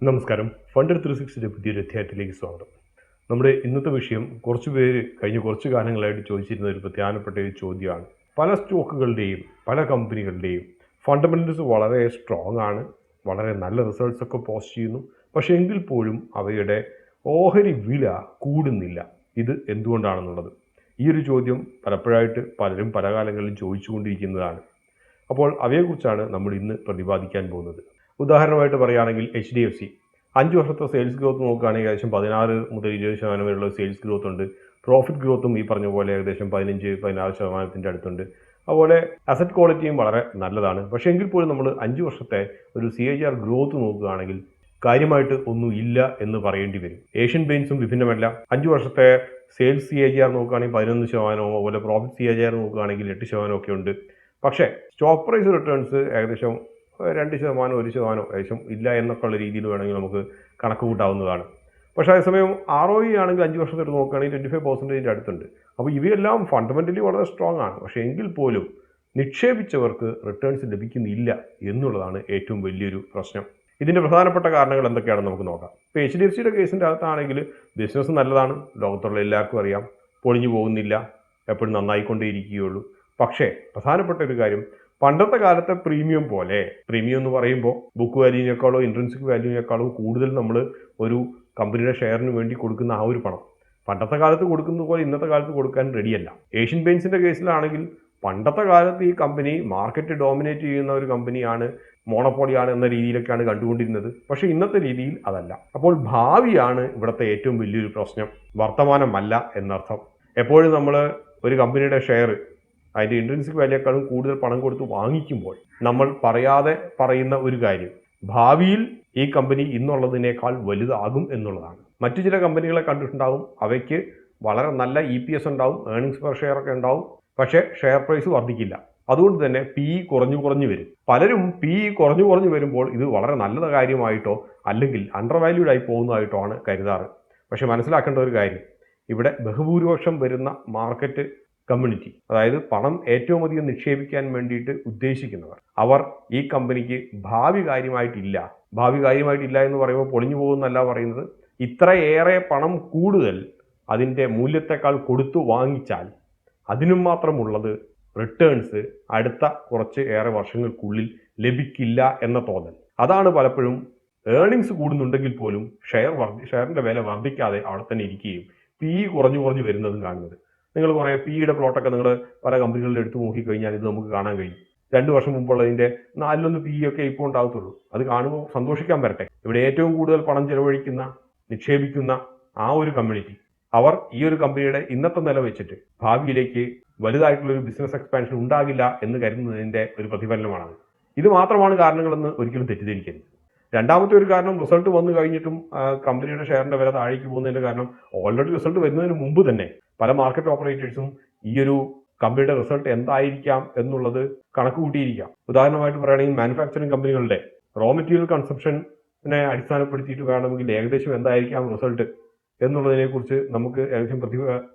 നമസ്കാരം. ഫണ്ടർ 360 പുതിയൊരു അധ്യായത്തിലേക്ക് സ്വാഗതം. നമ്മുടെ ഇന്നത്തെ വിഷയം കുറച്ച് പേര് കഴിഞ്ഞ കുറച്ച് കാലങ്ങളായിട്ട് ചോദിച്ചിരുന്ന ഒരു പ്രധാനപ്പെട്ട ഒരു ചോദ്യമാണ്. പല സ്റ്റോക്കുകളുടെയും പല കമ്പനികളുടെയും ഫണ്ടമെൻ്റൽസ് വളരെ സ്ട്രോങ് ആണ്, വളരെ നല്ല റിസൾട്ട്സ് ഒക്കെ പോസ്റ്റ് ചെയ്യുന്നു. പക്ഷേ എങ്കിൽ പോലും അവയുടെ ഓഹരി വില കൂടുന്നില്ല. ഇത് എന്തുകൊണ്ടാണെന്നുള്ളത് ഈ ഒരു ചോദ്യം പലപ്പോഴായിട്ട് പലരും പല കാലങ്ങളിലും ചോദിച്ചുകൊണ്ടിരിക്കുന്നതാണ്. അപ്പോൾ അവയെക്കുറിച്ചാണ് നമ്മൾ ഇന്ന് പ്രതിപാദിക്കാൻ പോകുന്നത്. ഉദാഹരണമായിട്ട് പറയുകയാണെങ്കിൽ HDFC 5 വർഷത്തെ സെയിൽസ് ഗ്രോത്ത് നോക്കുകയാണെങ്കിൽ ഏകദേശം 16 മുതൽ 20% വരെയുള്ള സെയിൽസ് ഗ്രോത്ത് ഉണ്ട്. പ്രോഫിറ്റ് ഗ്രോത്തും ഈ പറഞ്ഞ പോലെ ഏകദേശം 15-16% അടുത്തുണ്ട്. അതുപോലെ അസറ്റ് ക്വാളിറ്റിയും വളരെ നല്ലതാണ്. പക്ഷേ എങ്കിൽ പോലും നമ്മൾ 5 വർഷത്തെ ഒരു CAGR ഗ്രോത്ത് നോക്കുകയാണെങ്കിൽ കാര്യമായിട്ട് ഒന്നും ഇല്ല എന്ന് പറയേണ്ടി വരും. ഏഷ്യൻ പെയിൻറ്റ്സും വിഭിന്നമല്ല. 5 വർഷത്തെ സെയിൽസ് CAGR നോക്കുകയാണെങ്കിൽ 11%, അതുപോലെ പ്രോഫിറ്റ് CAGR നോക്കുകയാണെങ്കിൽ 8% ഒക്കെ ഉണ്ട്. പക്ഷേ സ്റ്റോക്ക് പ്രൈസ് റിട്ടേൺസ് ഏകദേശം 2%, 1% ഏകദേശം ഇല്ല എന്നൊക്കെ ഉള്ള രീതിയിൽ വേണമെങ്കിൽ നമുക്ക് കണക്ക് കൂട്ടാവുന്നതാണ്. പക്ഷേ അതേസമയം ROE ആണെങ്കിൽ 5 വർഷത്തേക്ക് നോക്കുകയാണെങ്കിൽ 25% അടുത്തുണ്ട്. അപ്പോൾ ഇവയെല്ലാം ഫണ്ടമെൻ്റലി വളരെ സ്ട്രോങ് ആണ്. പക്ഷേ എങ്കിൽ പോലും നിക്ഷേപിച്ചവർക്ക് റിട്ടേൺസ് ലഭിക്കുന്നില്ല എന്നുള്ളതാണ് ഏറ്റവും വലിയൊരു പ്രശ്നം. ഇതിൻ്റെ പ്രധാനപ്പെട്ട കാരണങ്ങൾ എന്തൊക്കെയാണെന്ന് നമുക്ക് നോക്കാം. ഇപ്പോൾ HDFCയുടെ കേസിൻ്റെ അകത്താണെങ്കിൽ ബിസിനസ് നല്ലതാണ്, ലോകത്തുള്ള എല്ലാവർക്കും അറിയാം, പൊളിഞ്ഞു പോകുന്നില്ല, എപ്പോഴും നന്നായിക്കൊണ്ടേയിരിക്കുകയുള്ളൂ. പക്ഷേ പ്രധാനപ്പെട്ട ഒരു കാര്യം, പണ്ടത്തെ കാലത്തെ പ്രീമിയം പോലെ, പ്രീമിയം എന്ന് പറയുമ്പോൾ ബുക്ക് വാല്യൂവിനേക്കാളോ ഇൻട്രൻസിക് വാല്യൂവിനേക്കാളോ കൂടുതൽ നമ്മൾ ഒരു കമ്പനിയുടെ ഷെയറിന് വേണ്ടി കൊടുക്കുന്ന ആ ഒരു പണം പണ്ടത്തെ കാലത്ത് കൊടുക്കുന്നത് പോലെ ഇന്നത്തെ കാലത്ത് കൊടുക്കാൻ റെഡിയല്ല. ഏഷ്യൻ പെയിൻറ്റ്സിൻ്റെ കേസിലാണെങ്കിൽ പണ്ടത്തെ കാലത്ത് ഈ കമ്പനി മാർക്കറ്റ് ഡോമിനേറ്റ് ചെയ്യുന്ന ഒരു കമ്പനിയാണ്, മോണോപോളിയാണ് എന്ന രീതിയിലൊക്കെയാണ് കണ്ടുകൊണ്ടിരുന്നത്. പക്ഷേ ഇന്നത്തെ രീതിയിൽ അതല്ല. അപ്പോൾ ഭാവിയാണ് ഇവിടുത്തെ ഏറ്റവും വലിയൊരു പ്രശ്നം, വർത്തമാനമല്ല എന്നർത്ഥം. എപ്പോഴും നമ്മൾ ഒരു കമ്പനിയുടെ ഷെയർ അതിൻ്റെ ഇൻട്രൻസിക് വാല്യൂക്കാളും കൂടുതൽ പണം കൊടുത്ത് വാങ്ങിക്കുമ്പോൾ നമ്മൾ പറയാതെ പറയുന്ന ഒരു കാര്യം, ഭാവിയിൽ ഈ കമ്പനി ഇന്നുള്ളതിനേക്കാൾ വലുതാകും എന്നുള്ളതാണ്. മറ്റു ചില കമ്പനികളെ കണ്ടിട്ടുണ്ടാവും, അവയ്ക്ക് വളരെ നല്ല EPS ഉണ്ടാവും, ഏർണിങ്സ് പെർ ഷെയർ ഒക്കെ ഉണ്ടാവും, പക്ഷേ ഷെയർ പ്രൈസ് വർദ്ധിക്കില്ല. അതുകൊണ്ട് തന്നെ PE കുറഞ്ഞു വരും. പലരും PE കുറഞ്ഞു വരുമ്പോൾ ഇത് വളരെ നല്ല കാര്യമായിട്ടോ അല്ലെങ്കിൽ അണ്ടർ വാല്യൂഡ് ആയി പോകുന്നതായിട്ടോ ആണ് കരുതാറ്. പക്ഷെ മനസ്സിലാക്കേണ്ട ഒരു കാര്യം, ഇവിടെ ബഹുഭൂരിപക്ഷം വരുന്ന മാർക്കറ്റ് കമ്മ്യൂണിറ്റി, അതായത് പണം ഏറ്റവും അധികം നിക്ഷേപിക്കാൻ വേണ്ടിയിട്ട് ഉദ്ദേശിക്കുന്നവർ, അവർ ഈ കമ്പനിക്ക് ഭാവി കാര്യമായിട്ടില്ല എന്ന് പറയുമ്പോൾ പൊളിഞ്ഞു പോകുന്നല്ല പറയുന്നത്, ഇത്രയേറെ പണം കൂടുതൽ അതിൻ്റെ മൂല്യത്തെക്കാൾ കൊടുത്തു വാങ്ങിച്ചാൽ അതിനും മാത്രമുള്ളത് റിട്ടേൺസ് അടുത്ത കുറച്ച് ഏറെ വർഷങ്ങൾക്കുള്ളിൽ ലഭിക്കില്ല എന്ന തോന്നൽ. അതാണ് പലപ്പോഴും ഏർണിങ്സ് കൂടുന്നുണ്ടെങ്കിൽ പോലും ഷെയറിൻ്റെ വില വർദ്ധിക്കാതെ അവിടെ തന്നെ ഇരിക്കുകയും PE കുറഞ്ഞു വരുന്നതും കാണുന്നത്. നിങ്ങൾ കുറേ PEയുടെ പ്ലോട്ടൊക്കെ നിങ്ങൾ പല കമ്പനികളിൽ എടുത്തു നോക്കിക്കഴിഞ്ഞാൽ ഇത് നമുക്ക് കാണാൻ കഴിയും. 2 വർഷം മുമ്പുള്ളതിൻ്റെ 4-1 PE ഒക്കെ ഇപ്പോൾ ഉണ്ടാകത്തുള്ളൂ. അത് കാണുമ്പോൾ സന്തോഷിക്കാൻ വരട്ടെ. ഇവിടെ ഏറ്റവും കൂടുതൽ പണം ചെലവഴിക്കുന്ന, നിക്ഷേപിക്കുന്ന ആ ഒരു കമ്മ്യൂണിറ്റി, അവർ ഈ ഒരു കമ്പനിയുടെ ഇന്നത്തെ നില വെച്ചിട്ട് ഭാവിയിലേക്ക് വലുതായിട്ടുള്ളൊരു ബിസിനസ് എക്സ്പാൻഷൻ ഉണ്ടാകില്ല എന്ന് കരുതുന്നതിൻ്റെ ഒരു പ്രതിഫലനമാണ്. ഇത് മാത്രമാണ് കാരണങ്ങളെന്ന് ഒരിക്കലും തെറ്റിദ്ധരിക്കരുത്. രണ്ടാമത്തെ ഒരു കാരണം, റിസൾട്ട് വന്നു കഴിഞ്ഞിട്ടും കമ്പനിയുടെ ഷെയറിൻ്റെ വില താഴേക്ക് പോകുന്നതിൻ്റെ കാരണം, ഓൾറെഡി റിസൾട്ട് വരുന്നതിന് മുമ്പ് തന്നെ പല മാർക്കറ്റ് ഓപ്പറേറ്റേഴ്സും ഈ ഒരു കമ്പനിയുടെ റിസൾട്ട് എന്തായിരിക്കാം എന്നുള്ളത് കണക്ക് കൂട്ടിയിരിക്കാം. ഉദാഹരണമായിട്ട് പറയുകയാണെങ്കിൽ മാനുഫാക്ചറിങ് കമ്പനികളുടെ റോ മെറ്റീരിയൽ കൺസംഷനെ അടിസ്ഥാനപ്പെടുത്തിയിട്ട് വേണമെങ്കിൽ ഏകദേശം എന്തായിരിക്കാം റിസൾട്ട് എന്നുള്ളതിനെക്കുറിച്ച് നമുക്ക് ഏകദേശം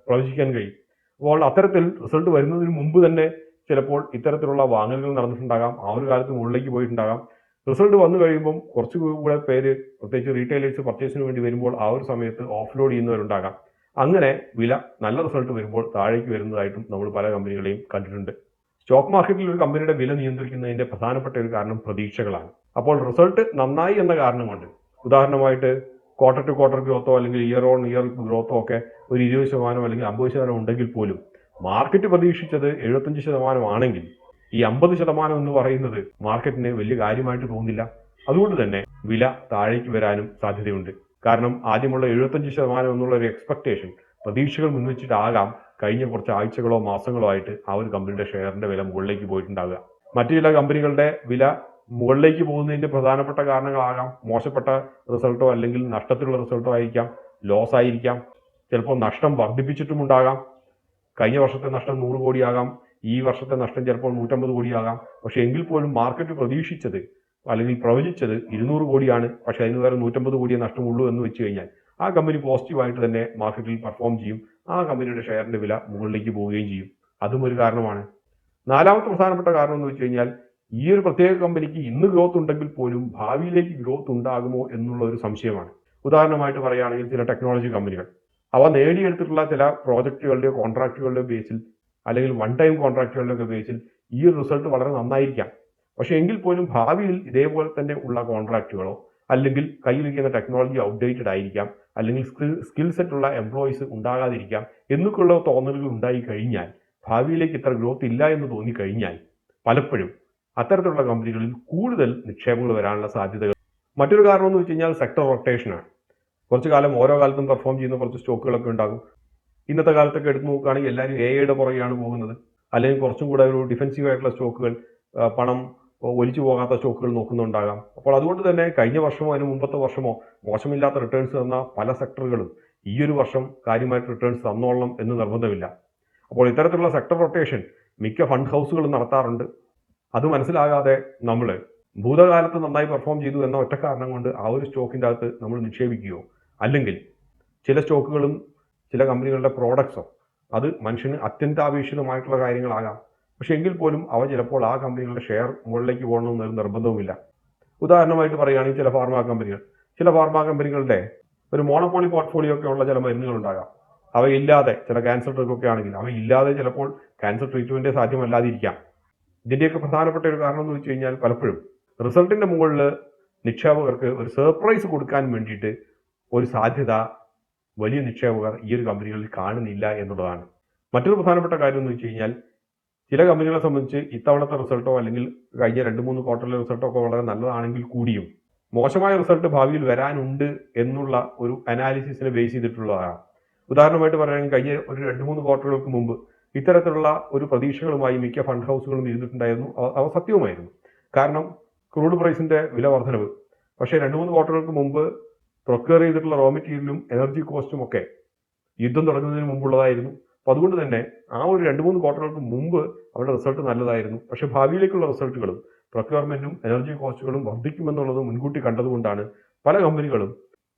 പ്രവചിക്കാൻ കഴിയും. അപ്പോൾ അത്തരത്തിൽ റിസൾട്ട് വരുന്നതിന് മുമ്പ് തന്നെ ചിലപ്പോൾ ഇത്തരത്തിലുള്ള വാങ്ങലുകൾ നടന്നിട്ടുണ്ടാകാം, ആ ഒരു കാലത്ത് മുകളിലേക്ക് പോയിട്ടുണ്ടാകാം. റിസൾട്ട് വന്നു കഴിയുമ്പം കുറച്ചുകൂടെ പേര്, പ്രത്യേകിച്ച് റീറ്റെയിലേഴ്സ് പർച്ചേസിന് വേണ്ടി വരുമ്പോൾ ആ ഒരു സമയത്ത് ഓഫ്ലോഡ് ചെയ്യുന്നവരുണ്ടാകാം. അങ്ങനെ വില നല്ല റിസൾട്ട് വരുമ്പോൾ താഴേക്ക് വരുന്നതായിട്ടും നമ്മൾ പല കമ്പനികളെയും കണ്ടിട്ടുണ്ട്. സ്റ്റോക്ക് മാർക്കറ്റിൽ ഒരു കമ്പനിയുടെ വില നിയന്ത്രിക്കുന്നതിൻ്റെ പ്രധാനപ്പെട്ട ഒരു കാരണം പ്രതീക്ഷകളാണ്. അപ്പോൾ റിസൾട്ട് നന്നായി എന്ന കാരണം കൊണ്ട്, ഉദാഹരണമായിട്ട് ക്വാർട്ടർ ടു ക്വാർട്ടർ ഗ്രോത്തോ അല്ലെങ്കിൽ ഇയർ ഓൺ ഇയർ ഗ്രോത്തോ ഒക്കെ ഒരു 20% അല്ലെങ്കിൽ 50% ഉണ്ടെങ്കിൽ പോലും മാർക്കറ്റ് പ്രതീക്ഷിച്ചത് 75% ആണെങ്കിൽ ഈ 50% എന്ന് പറയുന്നത് മാർക്കറ്റിന് വലിയ കാര്യമായിട്ട് തോന്നില്ല. അതുകൊണ്ട് തന്നെ വില താഴേക്ക് വരാനും സാധ്യതയുണ്ട്. കാരണം ആദ്യമുള്ള 75% എന്നുള്ള ഒരു എക്സ്പെക്ടേഷൻ, പ്രതീക്ഷകൾ മുൻവെച്ചിട്ടാകാം കഴിഞ്ഞ കുറച്ച് ആഴ്ചകളോ മാസങ്ങളോ ആയിട്ട് ആ ഒരു കമ്പനിയുടെ ഷെയറിന്റെ വില മുകളിലേക്ക് പോയിട്ടുണ്ടാവുക. മറ്റു ചില കമ്പനികളുടെ വില മുകളിലേക്ക് പോകുന്നതിന്റെ പ്രധാനപ്പെട്ട കാരണങ്ങളാകാം മോശപ്പെട്ട റിസൾട്ടോ അല്ലെങ്കിൽ നഷ്ടത്തിലുള്ള റിസൾട്ടോ ആയിരിക്കാം, ലോസ് ആയിരിക്കാം, ചിലപ്പോൾ നഷ്ടം വർദ്ധിപ്പിച്ചിട്ടുമുണ്ടാകാം. കഴിഞ്ഞ വർഷത്തെ നഷ്ടം 100 കോടിയാകാം, ഈ വർഷത്തെ നഷ്ടം ചിലപ്പോൾ 150 കോടിയാകാം. പക്ഷെ എങ്കിൽ പോലും മാർക്കറ്റ് പ്രതീക്ഷിച്ചത് അല്ലെങ്കിൽ പ്രവചിച്ചത് 200 കോടിയാണ്, പക്ഷെ അതിന് വേറെ 150 കോടിയേ നഷ്ടമുള്ളൂ എന്ന് വെച്ച് കഴിഞ്ഞാൽ ആ കമ്പനി പോസിറ്റീവായിട്ട് തന്നെ മാർക്കറ്റിൽ പെർഫോം ചെയ്യും, ആ കമ്പനിയുടെ ഷെയറിന്റെ വില മുകളിലേക്ക് പോവുകയും ചെയ്യും. അതും ഒരു കാരണമാണ്. നാലാമത്തെ പ്രധാനപ്പെട്ട കാരണം എന്ന് വെച്ച് കഴിഞ്ഞാൽ ഈ ഒരു പ്രത്യേക കമ്പനിക്ക് ഇന്ന് ഗ്രോത്ത് ഉണ്ടെങ്കിൽ പോലും ഭാവിയിലേക്ക് ഗ്രോത്ത് ഉണ്ടാകുമോ എന്നുള്ള ഒരു സംശയമാണ്. ഉദാഹരണമായിട്ട് പറയുകയാണെങ്കിൽ ചില ടെക്നോളജി കമ്പനികൾ അവ നേടിയെടുത്തിട്ടുള്ള ചില പ്രോജക്റ്റുകളുടെയോ കോൺട്രാക്റ്റുകളുടെയോ ബേസിൽ അല്ലെങ്കിൽ വൺ ടൈം കോൺട്രാക്റ്റുകളുടെ ബേസിൽ ഈ ഒരു റിസൾട്ട് വളരെ നന്നായിരിക്കാം. പക്ഷെ എങ്കിൽ പോലും ഭാവിയിൽ ഇതേപോലെ തന്നെ ഉള്ള കോൺട്രാക്റ്റുകളോ അല്ലെങ്കിൽ കയ്യിലിരിക്കുന്ന ടെക്നോളജി ഔട്ട്ഡേറ്റഡ് ആയിരിക്കാം, അല്ലെങ്കിൽ സ്കിൽ സെറ്റ് ഉള്ള എംപ്ലോയീസ് ഉണ്ടാകാതിരിക്കാം എന്നൊക്കെയുള്ള തോന്നലുകൾ ഉണ്ടായി കഴിഞ്ഞാൽ, ഭാവിയിലേക്ക് ഇത്ര ഗ്രോത്ത് ഇല്ല എന്ന് തോന്നിക്കഴിഞ്ഞാൽ പലപ്പോഴും അത്തരത്തിലുള്ള കമ്പനികളിൽ കൂടുതൽ നിക്ഷേപങ്ങൾ വരാനുള്ള സാധ്യതകൾ. മറ്റൊരു കാരണം എന്ന് വെച്ച് കഴിഞ്ഞാൽ സെക്ടർ റൊട്ടേഷനാണ്. കുറച്ചു കാലം ഓരോ കാലത്തും പെർഫോം ചെയ്യുന്ന കുറച്ച് സ്റ്റോക്കുകളൊക്കെ ഉണ്ടാകും. ഇന്നത്തെ കാലത്തൊക്കെ എടുത്ത് നോക്കുകയാണെങ്കിൽ എല്ലാവരും എയുടെ പുറകെയാണ് പോകുന്നത്, അല്ലെങ്കിൽ കുറച്ചും കൂടെ ഒരു ഡിഫെൻസീവ് ആയിട്ടുള്ള സ്റ്റോക്കുകൾ, പണം ഒലിച്ചു പോകാത്ത സ്റ്റോക്കുകൾ നോക്കുന്നുണ്ടാകാം. അപ്പോൾ അതുകൊണ്ട് തന്നെ കഴിഞ്ഞ വർഷമോ അതിന് മുമ്പത്തെ വർഷമോ മോശമില്ലാത്ത റിട്ടേൺസ് തന്ന പല സെക്ടറുകളും ഈ ഒരു വർഷം കാര്യമായിട്ട് റിട്ടേൺസ് തന്നോളണം എന്ന് നിർബന്ധമില്ല. അപ്പോൾ ഇത്തരത്തിലുള്ള സെക്ടർ റൊട്ടേഷൻ മിക്ക ഫണ്ട് ഹൗസുകളും നടത്താറുണ്ട്. അത് മനസ്സിലാകാതെ നമ്മൾ ഭൂതകാലത്ത് നന്നായി പെർഫോം ചെയ്തു എന്ന ഒറ്റ കാരണം കൊണ്ട് ആ ഒരു സ്റ്റോക്കിൻ്റെ അകത്ത് നമ്മൾ നിക്ഷേപിക്കുകയോ, അല്ലെങ്കിൽ ചില സ്റ്റോക്കുകളും ചില കമ്പനികളുടെ പ്രോഡക്ട്സോ അത് മനുഷ്യന് അത്യന്താപേക്ഷിതമായിട്ടുള്ള കാര്യങ്ങളാകാം. പക്ഷെ എങ്കിൽ പോലും അവ ചിലപ്പോൾ ആ കമ്പനികളുടെ ഷെയർ മുകളിലേക്ക് പോകണമെന്നൊരു നിർബന്ധവുമില്ല. ഉദാഹരണമായിട്ട് പറയുകയാണെങ്കിൽ ചില ഫാർമ കമ്പനികളുടെ ഒരു മോണോപോളി പോർട്ട്ഫോളിയോ ഒക്കെ ഉള്ള ചില മരുന്നുകളുണ്ടാകാം. അവയില്ലാതെ ചില ക്യാൻസർ ഡ്രഗൊക്കെ ആണെങ്കിൽ അവയില്ലാതെ ചിലപ്പോൾ ക്യാൻസർ ട്രീറ്റ്മെൻറ്റ് സാധ്യമല്ലാതിരിക്കാം. ഇതിൻ്റെയൊക്കെ പ്രധാനപ്പെട്ട ഒരു കാരണം എന്ന് വെച്ച് കഴിഞ്ഞാൽ പലപ്പോഴും റിസൾട്ടിൻ്റെ മുകളിൽ നിക്ഷേപകർക്ക് ഒരു സർപ്രൈസ് കൊടുക്കാൻ വേണ്ടിയിട്ട് ഒരു സാധ്യത വലിയ നിക്ഷേപകർ ഈ ഒരു കമ്പനികളിൽ കാണുന്നില്ല എന്നുള്ളതാണ്. മറ്റൊരു പ്രധാനപ്പെട്ട കാര്യം എന്ന് വെച്ച് കഴിഞ്ഞാൽ ചില കമ്പനികളെ സംബന്ധിച്ച് ഇത്തവണത്തെ റിസൾട്ടോ അല്ലെങ്കിൽ കഴിഞ്ഞ 2-3 ക്വാർട്ടറിലെ റിസൾട്ടോ ഒക്കെ വളരെ നല്ലതാണെങ്കിൽ കൂടിയും മോശമായ റിസൾട്ട് ഭാവിയിൽ വരാനുണ്ട് എന്നുള്ള ഒരു അനാലിസിസിനെ ബേസ് ചെയ്തിട്ടുള്ളതാണ്. ഉദാഹരണമായിട്ട് പറയുകയാണെങ്കിൽ കഴിഞ്ഞ ഒരു 2-3 ക്വാർട്ടറുകൾക്ക് മുമ്പ് ഇത്തരത്തിലുള്ള ഒരു പ്രതീക്ഷകളുമായി മിക്ക ഫണ്ട് ഹൗസുകളും ഇരുന്നിട്ടുണ്ടായിരുന്നു. അവ സത്യവുമായിരുന്നു. കാരണം ക്രൂഡ് പ്രൈസിന്റെ വില വർധനവ്. പക്ഷേ 2-3 ക്വാർട്ടറുകൾക്ക് മുമ്പ് പ്രൊക്യൂർ ചെയ്തിട്ടുള്ള റോ മെറ്റീരിയലും എനർജി കോസ്റ്റും ഒക്കെ യുദ്ധം തുടങ്ങുന്നതിന് മുമ്പുള്ളതായിരുന്നു. അപ്പോൾ അതുകൊണ്ട് തന്നെ ആ ഒരു 2-3 ക്വാർട്ടറുകൾക്ക് മുമ്പ് അവരുടെ റിസൾട്ട് നല്ലതായിരുന്നു. പക്ഷേ ഭാവിയിലേക്കുള്ള റിസൾട്ടുകളും പ്രൊക്യൂർമെന്റും എനർജി കോസ്റ്റുകളും വർദ്ധിക്കുമെന്നുള്ളത് മുൻകൂട്ടി കണ്ടതുകൊണ്ടാണ് പല കമ്പനികളും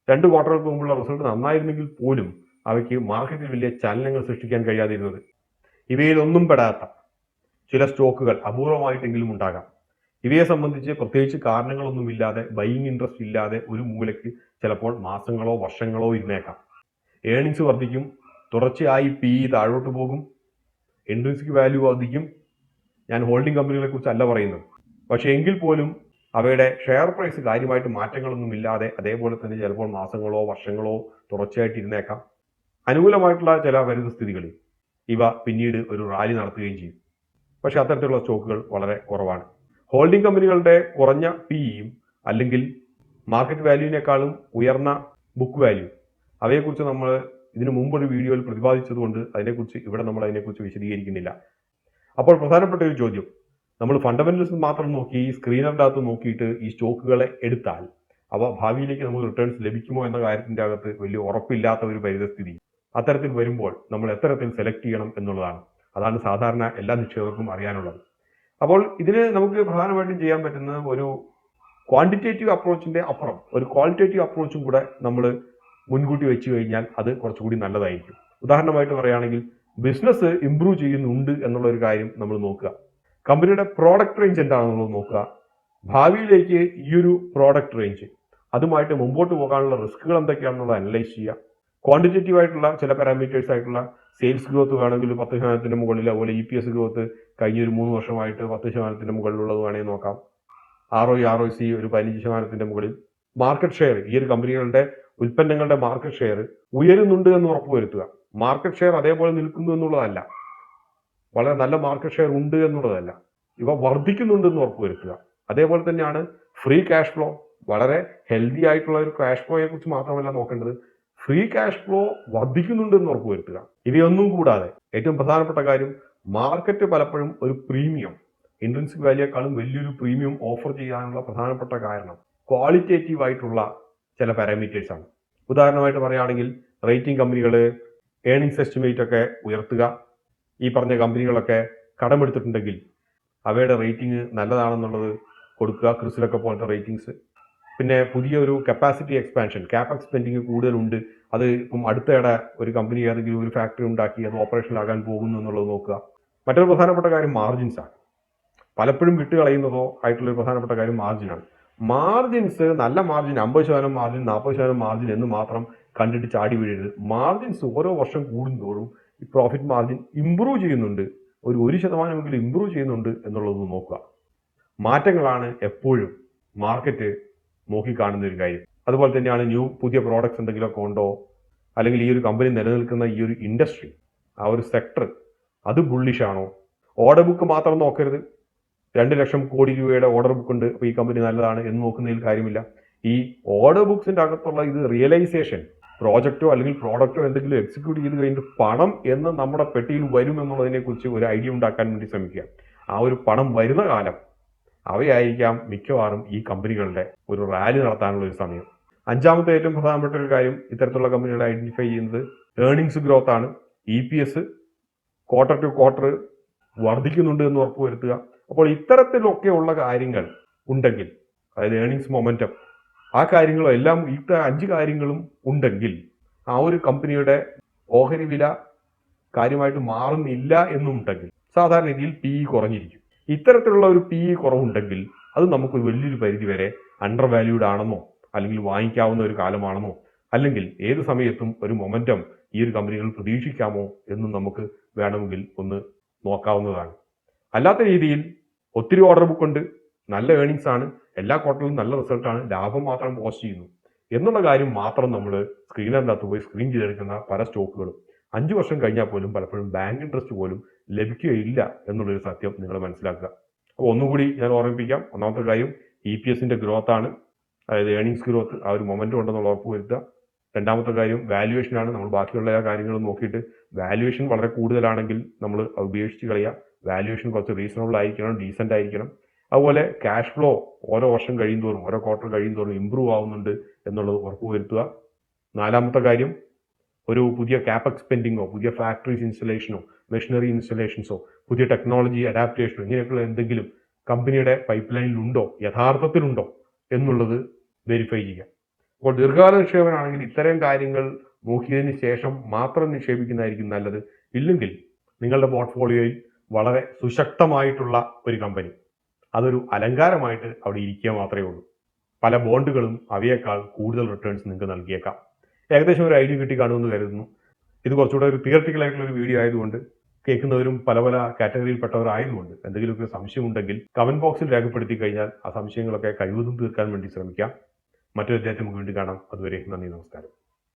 2 ക്വാർട്ടറുകൾക്ക് മുമ്പുള്ള റിസൾട്ട് നന്നായിരുന്നെങ്കിൽ പോലും അവയ്ക്ക് മാർക്കറ്റിൽ വലിയ ചലനങ്ങൾ സൃഷ്ടിക്കാൻ കഴിയാതിരുന്നത്. ഇവയിലൊന്നും പെടാത്ത ചില സ്റ്റോക്കുകൾ അപൂർവമായിട്ടെങ്കിലും ഉണ്ടാകാം. ഇവയെ സംബന്ധിച്ച് പ്രത്യേകിച്ച് കാരണങ്ങളൊന്നുമില്ലാതെ, ബൈയിങ് ഇൻട്രസ്റ്റ് ഇല്ലാതെ ഒരു മൂലയ്ക്ക് ചിലപ്പോൾ മാസങ്ങളോ വർഷങ്ങളോ ഇരുന്നേക്കാം. ഏണിങ്സ് വർദ്ധിക്കും, തുടർച്ചയായി PE താഴോട്ട് പോകും, ഇൻട്രിൻസിക് വാല്യൂ വർദ്ധിക്കും. ഞാൻ ഹോൾഡിംഗ് കമ്പനികളെ കുറിച്ചല്ല പറയുന്നത്. പക്ഷേ എങ്കിൽ പോലും അവയുടെ ഷെയർ പ്രൈസ് കാര്യമായിട്ട് മാറ്റങ്ങളൊന്നും ഇല്ലാതെ അതേപോലെ തന്നെ ചിലപ്പോൾ മാസങ്ങളോ വർഷങ്ങളോ തുടർച്ചയായിട്ട് ഇരുന്നേക്കാം. അനുകൂലമായിട്ടുള്ള ചില പരിതസ്ഥിതികളിൽ ഇവ പിന്നീട് ഒരു റാലി നടത്തുകയും ചെയ്യും. പക്ഷെ അത്തരത്തിലുള്ള സ്റ്റോക്കുകൾ വളരെ കുറവാണ്. ഹോൾഡിംഗ് കമ്പനികളുടെ കുറഞ്ഞ PEയും അല്ലെങ്കിൽ മാർക്കറ്റ് വാല്യൂവിനേക്കാളും ഉയർന്ന ബുക്ക് വാല്യൂ, അവയെക്കുറിച്ച് നമ്മൾ ഇതിനു മുമ്പൊരു വീഡിയോയിൽ പ്രതിപാദിച്ചതുകൊണ്ട് അതിനെക്കുറിച്ച് ഇവിടെ നമ്മൾ അതിനെക്കുറിച്ച് വിശദീകരിക്കുന്നില്ല. അപ്പോൾ പ്രധാനപ്പെട്ട ഒരു ചോദ്യം, നമ്മൾ ഫണ്ടമെന്റൽസ് മാത്രം നോക്കി സ്ക്രീനറിൻ്റെ അകത്ത് നോക്കിയിട്ട് ഈ സ്റ്റോക്കുകളെ എടുത്താൽ അവ ഭാവിയിലേക്ക് നമുക്ക് റിട്ടേൺസ് ലഭിക്കുമോ എന്ന കാര്യത്തിൻ്റെ അകത്ത് വലിയ ഉറപ്പില്ലാത്ത ഒരു പരിതസ്ഥിതി അത്തരത്തിൽ വരുമ്പോൾ നമ്മൾ എത്തരത്തിൽ സെലക്ട് ചെയ്യണം എന്നുള്ളതാണ്. അതാണ് സാധാരണ എല്ലാ നിക്ഷേപകർക്കും അറിയാനുള്ളത്. അപ്പോൾ ഇതിന് നമുക്ക് പ്രധാനമായിട്ടും ചെയ്യാൻ പറ്റുന്ന ഒരു ക്വാണ്ടിറ്റേറ്റീവ് അപ്രോച്ചിന്റെ അപ്പുറം ഒരു ക്വാളിറ്റേറ്റീവ് അപ്രോച്ചും കൂടെ നമ്മൾ മുൻകൂട്ടി വെച്ച് കഴിഞ്ഞാൽ അത് കുറച്ചുകൂടി നല്ലതായിരിക്കും. ഉദാഹരണമായിട്ട് പറയുകയാണെങ്കിൽ ബിസിനസ് ഇംപ്രൂവ് ചെയ്യുന്നുണ്ട് എന്നുള്ള ഒരു കാര്യം നമ്മൾ നോക്കുക. കമ്പനിയുടെ പ്രോഡക്റ്റ് റേഞ്ച് എന്താണെന്നുള്ളത് നോക്കുക. ഭാവിയിലേക്ക് ഈ ഒരു പ്രോഡക്റ്റ് റേഞ്ച് അതുമായിട്ട് മുമ്പോട്ട് പോകാനുള്ള റിസ്കുകൾ എന്തൊക്കെയാണെന്നുള്ളത് അനലൈസ് ചെയ്യുക. ക്വാണ്ടിറ്റേറ്റീവ് ആയിട്ടുള്ള ചില പാരാമീറ്റേഴ്സ് ആയിട്ടുള്ള സെയിൽസ് ഗ്രോത്ത് വേണമെങ്കിൽ 10% മുകളിൽ, അതുപോലെ EPS ഗ്രോത്ത് കഴിഞ്ഞൊരു 3 വർഷമായിട്ട് 10% മുകളിലുള്ളത് വേണമെങ്കിൽ നോക്കാം. ROC ഒരു 15% മുകളിൽ. മാർക്കറ്റ് ഷെയർ, ഈ ഒരു കമ്പനികളുടെ ഉൽപ്പന്നങ്ങളുടെ മാർക്കറ്റ് ഷെയർ ഉയരുന്നുണ്ട് എന്ന് ഉറപ്പുവരുത്തുക. മാർക്കറ്റ് ഷെയർ അതേപോലെ നിൽക്കുന്നു എന്നുള്ളതല്ല, വളരെ നല്ല മാർക്കറ്റ് ഷെയർ ഉണ്ട് എന്നുള്ളതല്ല, ഇവ വർദ്ധിക്കുന്നുണ്ടെന്ന് ഉറപ്പുവരുത്തുക. അതേപോലെ തന്നെയാണ് ഫ്രീ ക്യാഷ് ഫ്ലോ. വളരെ ഹെൽത്തി ആയിട്ടുള്ള ഒരു ക്യാഷ് ഫ്ലോയെ കുറിച്ച് മാത്രമല്ല നോക്കേണ്ടത്, ഫ്രീ ക്യാഷ് ഫ്ലോ വർദ്ധിക്കുന്നുണ്ടെന്ന് ഉറപ്പുവരുത്തുക. ഇവയൊന്നും കൂടാതെ ഏറ്റവും പ്രധാനപ്പെട്ട കാര്യം, മാർക്കറ്റ് പലപ്പോഴും ഒരു പ്രീമിയം, ഇൻട്രിൻസിക് വാല്യൂയേക്കാളും വലിയൊരു പ്രീമിയം ഓഫർ ചെയ്യാനുള്ള പ്രധാനപ്പെട്ട കാരണം ക്വാളിറ്റേറ്റീവ് ആയിട്ടുള്ള ചില പാരാമീറ്റേഴ്സ് ആണ്. ഉദാഹരണമായിട്ട് പറയുകയാണെങ്കിൽ റേറ്റിംഗ് കമ്പനികൾ ഏണിങ്സ് എസ്റ്റിമേറ്റ് ഒക്കെ ഉയർത്തുക. ഈ പറഞ്ഞ കമ്പനികളൊക്കെ കടമെടുത്തിട്ടുണ്ടെങ്കിൽ അവയുടെ റേറ്റിംഗ് നല്ലതാണെന്നുള്ളത് കൊടുക്കുക, ക്രിസിലൊക്കെ പോലത്തെ റേറ്റിംഗ്സ്. പിന്നെ പുതിയൊരു കപ്പാസിറ്റി എക്സ്പാൻഷൻ, കാപെക്സ് സ്പെൻഡിങ് കൂടുതലുണ്ട്, അത് ഇപ്പം അടുത്തിടെ ഒരു കമ്പനി ഏതെങ്കിലും ഒരു ഫാക്ടറി ഉണ്ടാക്കി അത് ഓപ്പറേഷനിലാകാൻ പോകുന്നു എന്നുള്ളത് നോക്കുക. മറ്റൊരു പ്രധാനപ്പെട്ട കാര്യം മാർജിൻസ് ആണ്. പലപ്പോഴും വിട്ടുകളയുന്നതോ ആയിട്ടുള്ള ഒരു പ്രധാനപ്പെട്ട കാര്യം മാർജിനാണ്. മാർജിൻസ് നല്ല മാർജിൻ 50% മാർജിൻ 40% മാർജിൻ എന്ന് മാത്രം കണ്ടിട്ട് ചാടി വീഴരുത്. മാർജിൻസ് ഓരോ വർഷം കൂടുന്തോറും ഈ പ്രോഫിറ്റ് മാർജിൻ ഇമ്പ്രൂവ് ചെയ്യുന്നുണ്ട്, ഒരു 1% ഇമ്പ്രൂവ് ചെയ്യുന്നുണ്ട് എന്നുള്ളത് നോക്കുക. മാറ്റങ്ങളാണ് എപ്പോഴും മാർക്കറ്റ് നോക്കിക്കാണുന്ന ഒരു കാര്യം. അതുപോലെ തന്നെയാണ് പുതിയ പ്രോഡക്ട്സ് എന്തെങ്കിലുമൊക്കെ ഉണ്ടോ, അല്ലെങ്കിൽ ഈ ഒരു കമ്പനി നിലനിൽക്കുന്ന ഈ ഒരു ഇൻഡസ്ട്രി, ആ ഒരു സെക്ടർ അത് ബുള്ളിഷ് ആണോ. ഓർഡർ ബുക്ക് മാത്രം നോക്കരുത്. 2 ലക്ഷം കോടി രൂപയുടെ ഓർഡർ ബുക്ക് ഉണ്ട്, അപ്പോൾ ഈ കമ്പനി നല്ലതാണ് എന്ന് നോക്കുന്നതിൽ കാര്യമില്ല. ഈ ഓർഡർ ബുക്സിന്റെ അകത്തുള്ള ഇത് റിയലൈസേഷൻ, പ്രോജക്റ്റോ അല്ലെങ്കിൽ പ്രോഡക്റ്റോ എന്തെങ്കിലും എക്സിക്യൂട്ട് ചെയ്ത് കഴിഞ്ഞിട്ട് പണം എന്ന് നമ്മുടെ പെട്ടിയിൽ വരും എന്നുള്ളതിനെ കുറിച്ച് ഒരു ഐഡിയ ഉണ്ടാക്കാൻ വേണ്ടി ശ്രമിക്കുക. ആ ഒരു പണം വരുന്ന കാലം അവയായിരിക്കാം മിക്കവാറും ഈ കമ്പനികളുടെ ഒരു റാലി നടത്താനുള്ള ഒരു സമയം. അഞ്ചാമത്തെ ഏറ്റവും പ്രധാനപ്പെട്ട ഒരു കാര്യം ഇത്തരത്തിലുള്ള കമ്പനികളെ ഐഡന്റിഫൈ ചെയ്യുന്നത് ഏർണിങ്സ് ഗ്രോത്ത് ആണ്. EPS ക്വാർട്ടർ ടു ക്വാർട്ടർ വർദ്ധിക്കുന്നുണ്ട് എന്ന് ഉറപ്പുവരുത്തുക. അപ്പോൾ ഇത്തരത്തിലൊക്കെയുള്ള കാര്യങ്ങൾ ഉണ്ടെങ്കിൽ, അതായത് ഏർണിങ്സ് മൊമെന്റം, ആ കാര്യങ്ങളും എല്ലാം 5 കാര്യങ്ങളും ഉണ്ടെങ്കിൽ ആ ഒരു കമ്പനിയുടെ ഓഹരി വില കാര്യമായിട്ട് മാറുന്നില്ല എന്നുണ്ടെങ്കിൽ സാധാരണ രീതിയിൽ PE കുറഞ്ഞിരിക്കും. ഇത്തരത്തിലുള്ള ഒരു PE കുറവുണ്ടെങ്കിൽ അത് നമുക്ക് വലിയൊരു പരിധി വരെ അണ്ടർ വാല്യൂഡ് ആണെന്നോ, അല്ലെങ്കിൽ വാങ്ങിക്കാവുന്ന ഒരു കാലമാണെന്നോ, അല്ലെങ്കിൽ ഏത് സമയത്തും ഒരു മൊമെന്റം ഈ ഒരു കമ്പനികൾ പ്രതീക്ഷിക്കാമോ എന്നും നമുക്ക് വേണമെങ്കിൽ ഒന്ന് നോക്കാവുന്നതാണ്. അല്ലാത്ത രീതിയിൽ ഒത്തിരി ഓർഡർ ബുക്ക് ഉണ്ട്, നല്ല ഏർണിങ്സ് ആണ്, എല്ലാ ക്വാർട്ടറിലും നല്ല റിസൾട്ടാണ്, ലാഭം മാത്രം പോസ്റ്റ് ചെയ്യുന്നു എന്നുള്ള കാര്യം മാത്രം നമ്മൾ സ്ക്രീനറിൻ്റെ അകത്ത് പോയി സ്ക്രീൻ ചെയ്തെടുക്കുന്ന പല സ്റ്റോക്കുകളും 5 വർഷം കഴിഞ്ഞാൽ പോലും പലപ്പോഴും ബാങ്ക് ഇൻട്രസ്റ്റ് പോലും ലഭിക്കുകയില്ല എന്നുള്ളൊരു സത്യം നിങ്ങൾ മനസ്സിലാക്കുക. അപ്പോൾ ഒന്നുകൂടി ഞാൻ ഓർമ്മിപ്പിക്കാം. ഒന്നാമത്തെ കാര്യം EPSന്റെ ഗ്രോത്ത് ആണ്, അതായത് ഏർണിങ്സ് ഗ്രോത്ത്, ആ ഒരു മൊമെന്റം ഉണ്ടെന്നുള്ള ഉറപ്പ് വരുത്തുക. രണ്ടാമത്തെ കാര്യം വാല്യുവേഷൻ ആണ്. നമ്മൾ ബാക്കിയുള്ള എല്ലാ കാര്യങ്ങളും നോക്കിയിട്ട് വാല്യുവേഷൻ വളരെ കൂടുതലാണെങ്കിൽ നമ്മൾ ഉപേക്ഷിച്ച് കളയുക. വാല്യുവേഷൻ കുറച്ച് റീസണബിൾ ആയിരിക്കണം, ഡീസൻ്റ് ആയിരിക്കണം. അതുപോലെ ക്യാഷ് ഫ്ലോ ഓരോ വർഷം കഴിയുന്തോറും, ഓരോ ക്വാർട്ടർ കഴിയുന്തോറും ഇമ്പ്രൂവ് ആവുന്നുണ്ട് എന്നുള്ളത് ഉറപ്പുവരുത്തുക. നാലാമത്തെ കാര്യം, ഒരു പുതിയ കാപെക്സ് സ്പെൻഡിങ്ങോ, പുതിയ ഫാക്ടറീസ് ഇൻസ്റ്റലേഷനോ, മെഷീനറി ഇൻസ്റ്റലേഷൻസോ, പുതിയ ടെക്നോളജി അഡാപ്റ്റേഷനോ, ഇങ്ങനെയൊക്കെയുള്ള എന്തെങ്കിലും കമ്പനിയുടെ പൈപ്പ് ലൈനിലുണ്ടോ, യഥാർത്ഥത്തിലുണ്ടോ എന്നുള്ളത് വെരിഫൈ ചെയ്യുക. അപ്പോൾ ദീർഘകാല നിക്ഷേപനാണെങ്കിൽ ഇത്തരം കാര്യങ്ങൾ നോക്കിയതിന് ശേഷം മാത്രം നിക്ഷേപിക്കുന്നതായിരിക്കും നല്ലത്. ഇല്ലെങ്കിൽ നിങ്ങളുടെ പോർട്ട്ഫോളിയോയിൽ വളരെ സുശക്തമായിട്ടുള്ള ഒരു കമ്പനി അതൊരു അലങ്കാരമായിട്ട് അവിടെ ഇരിക്കുക മാത്രമേ ഉള്ളൂ. പല ബോണ്ടുകളും അവയേക്കാൾ കൂടുതൽ റിട്ടേൺസ് നിങ്ങൾക്ക് നൽകിയേക്കാം. ഏകദേശം ഒരു ഐഡിയ കിട്ടി കാണുമെന്ന് കരുതുന്നു. ഇത് കുറച്ചുകൂടെ ഒരു തിയററ്റിക്കൽ ആയിട്ടുള്ള ഒരു വീഡിയോ ആയതുകൊണ്ട് കേൾക്കുന്നവരും പല പല കാറ്റഗറിയിൽപ്പെട്ടവരായതുകൊണ്ട് എന്തെങ്കിലുമൊക്കെ സംശയമുണ്ടെങ്കിൽ കമന്റ് ബോക്സിൽ രേഖപ്പെടുത്തി കഴിഞ്ഞാൽ ആ സംശയങ്ങളൊക്കെ കഴിവതും തീർക്കാൻ വേണ്ടി ശ്രമിക്കാം. മറ്റൊരു അധ്യായത്തിൽ നമുക്ക് വീണ്ടും കാണാം. അതുവരെ നന്ദി, നമസ്കാരം.